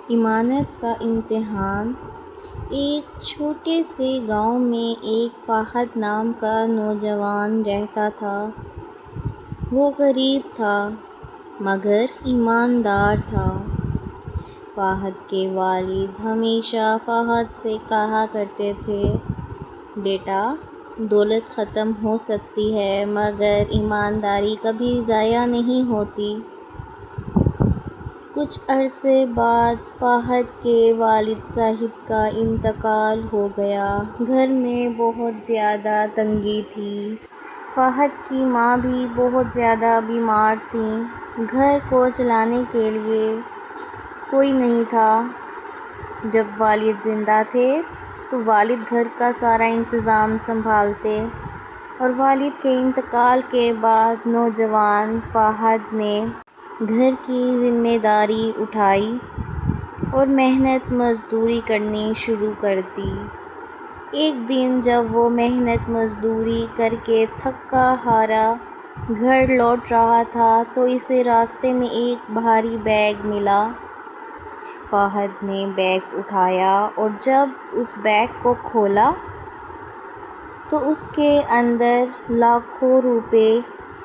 امانت کا امتحان۔ ایک چھوٹے سے گاؤں میں ایک فہد نام کا نوجوان رہتا تھا۔ وہ غریب تھا مگر ایماندار تھا۔ فہد کے والد ہمیشہ فہد سے کہا کرتے تھے، بیٹا، دولت ختم ہو سکتی ہے مگر ایمانداری کبھی ضائع نہیں ہوتی۔ کچھ عرصے بعد فہد کے والد صاحب کا انتقال ہو گیا۔ گھر میں بہت زیادہ تنگی تھی۔ فہد کی ماں بھی بہت زیادہ بیمار تھیں۔ گھر کو چلانے کے لیے کوئی نہیں تھا۔ جب والد زندہ تھے تو والد گھر کا سارا انتظام سنبھالتے اور والد کے انتقال کے بعد نوجوان فہد نے گھر کی ذمہ داری اٹھائی اور محنت مزدوری کرنی شروع کر دی۔ ایک دن جب وہ محنت مزدوری کر کے تھکا ہارا گھر لوٹ رہا تھا تو اسے راستے میں ایک بھاری بیگ ملا۔ فہد نے بیگ اٹھایا اور جب اس بیگ کو کھولا تو اس کے اندر لاکھوں روپے،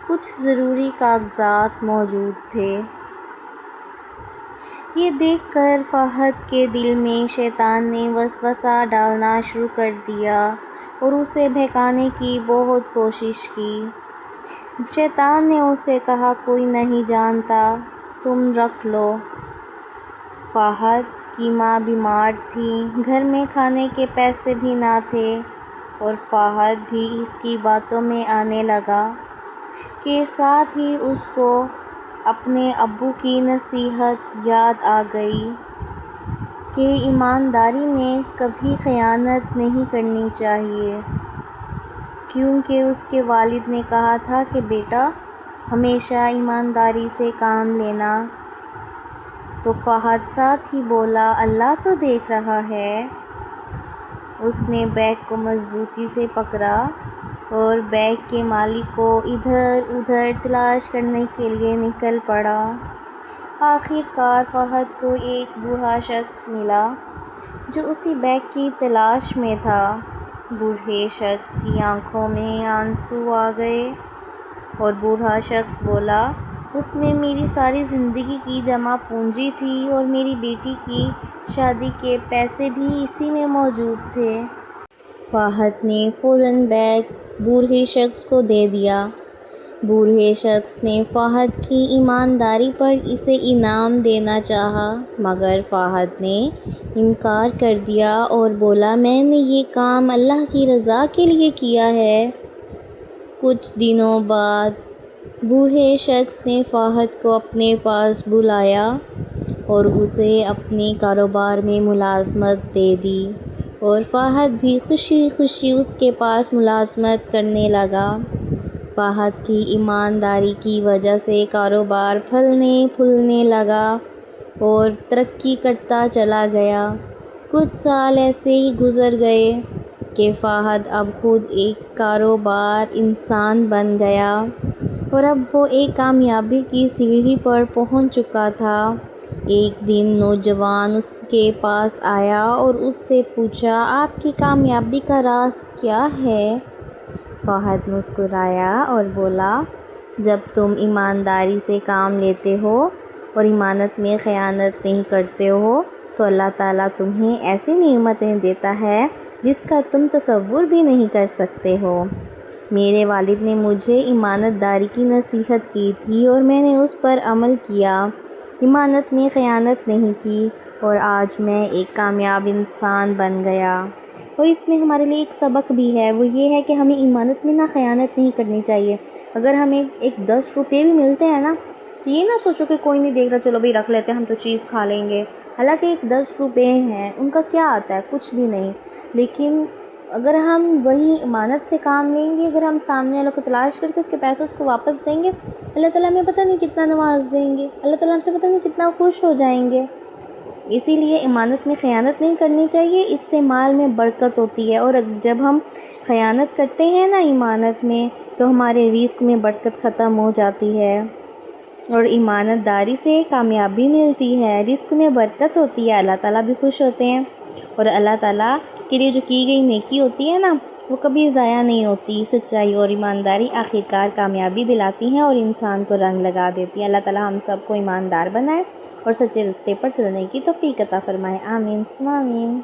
کچھ ضروری کاغذات موجود تھے۔ یہ دیکھ کر فہد کے دل میں شیطان نے وسوسہ ڈالنا شروع کر دیا اور اسے بہکانے کی بہت کوشش کی۔ شیطان نے اسے کہا، کوئی نہیں جانتا، تم رکھ لو۔ فہد کی ماں بیمار تھی، گھر میں کھانے کے پیسے بھی نہ تھے اور فہد بھی اس کی باتوں میں آنے لگا کہ ساتھ ہی اس کو اپنے ابو کی نصیحت یاد آ گئی کہ ایمانداری میں کبھی خیانت نہیں کرنی چاہیے، کیونکہ اس کے والد نے کہا تھا کہ بیٹا، ہمیشہ ایمانداری سے کام لینا۔ تو فہد ساتھ ہی بولا، اللہ تو دیکھ رہا ہے۔ اس نے بیگ کو مضبوطی سے پکڑا اور بیگ کے مالک کو ادھر ادھر تلاش کرنے کے لیے نکل پڑا۔ آخر کار فہد کو ایک بوڑھا شخص ملا جو اسی بیگ کی تلاش میں تھا۔ بوڑھے شخص کی آنکھوں میں آنسو آ گئے اور بوڑھا شخص بولا، اس میں میری ساری زندگی کی جمع پونجی تھی اور میری بیٹی کی شادی کے پیسے بھی اسی میں موجود تھے۔ فہد نے فوراً بیگ بوڑھے شخص کو دے دیا۔ بوڑھے شخص نے فہد کی ایمانداری پر اسے انعام دینا چاہا مگر فہد نے انکار کر دیا اور بولا، میں نے یہ کام اللہ کی رضا کے لیے کیا ہے۔ کچھ دنوں بعد بوڑھے شخص نے فہد کو اپنے پاس بلایا اور اسے اپنے کاروبار میں ملازمت دے دی اور فہد بھی خوشی خوشی اس کے پاس ملازمت کرنے لگا۔ فہد کی ایمانداری کی وجہ سے کاروبار پھلنے پھولنے لگا اور ترقی کرتا چلا گیا۔ کچھ سال ایسے ہی گزر گئے کہ فہد اب خود ایک کاروبار انسان بن گیا اور اب وہ ایک کامیابی کی سیڑھی پر پہنچ چکا تھا۔ ایک دن نوجوان اس کے پاس آیا اور اس سے پوچھا، آپ کی کامیابی کا راز کیا ہے؟ فہد مسکرایا اور بولا، جب تم ایمانداری سے کام لیتے ہو اور امانت میں خیانت نہیں کرتے ہو تو اللہ تعالیٰ تمہیں ایسی نعمتیں دیتا ہے جس کا تم تصور بھی نہیں کر سکتے ہو۔ میرے والد نے مجھے ایمانت داری کی نصیحت کی تھی اور میں نے اس پر عمل کیا، ایمانت میں خیانت نہیں کی اور آج میں ایک کامیاب انسان بن گیا۔ اور اس میں ہمارے لیے ایک سبق بھی ہے، وہ یہ ہے کہ ہمیں ایمانت میں خیانت نہیں کرنی چاہیے۔ اگر ہمیں ایک 10 روپے بھی ملتے ہیں نا تو یہ نہ سوچو کہ کوئی نہیں دیکھ رہا، چلو بھائی رکھ لیتے ہیں، ہم تو چیز کھا لیں گے۔ حالانکہ ایک 10 روپے ہیں، ان کا کیا آتا ہے؟ کچھ بھی نہیں۔ لیکن اگر ہم وہی امانت سے کام لیں گے، اگر ہم سامنے والوں کو تلاش کر کے اس کے پیسے اس کو واپس دیں گے، اللہ تعالیٰ ہمیں پتہ نہیں کتنا نواز دیں گے، اللہ تعالیٰ ہم سے پتہ نہیں کتنا خوش ہو جائیں گے۔ اسی لیے امانت میں خیانت نہیں کرنی چاہیے، اس سے مال میں برکت ہوتی ہے۔ اور جب ہم خیانت کرتے ہیں نا ایمانت میں تو ہمارے رزق میں برکت ختم ہو جاتی ہے۔ اور ایمانداری سے کامیابی ملتی ہے، رزق میں برکت ہوتی ہے، اللہ تعالیٰ بھی خوش ہوتے ہیں، اور اللہ تعالیٰ کے لیے جو کی گئی نیکی ہوتی ہے نا وہ کبھی ضائع نہیں ہوتی۔ سچائی اور ایمانداری آخرکار کامیابی دلاتی ہیں اور انسان کو رنگ لگا دیتی ہیں۔ اللہ تعالیٰ ہم سب کو ایماندار بنائے اور سچے راستے پر چلنے کی توفیق عطا فرمائے، آمین ثم آمین۔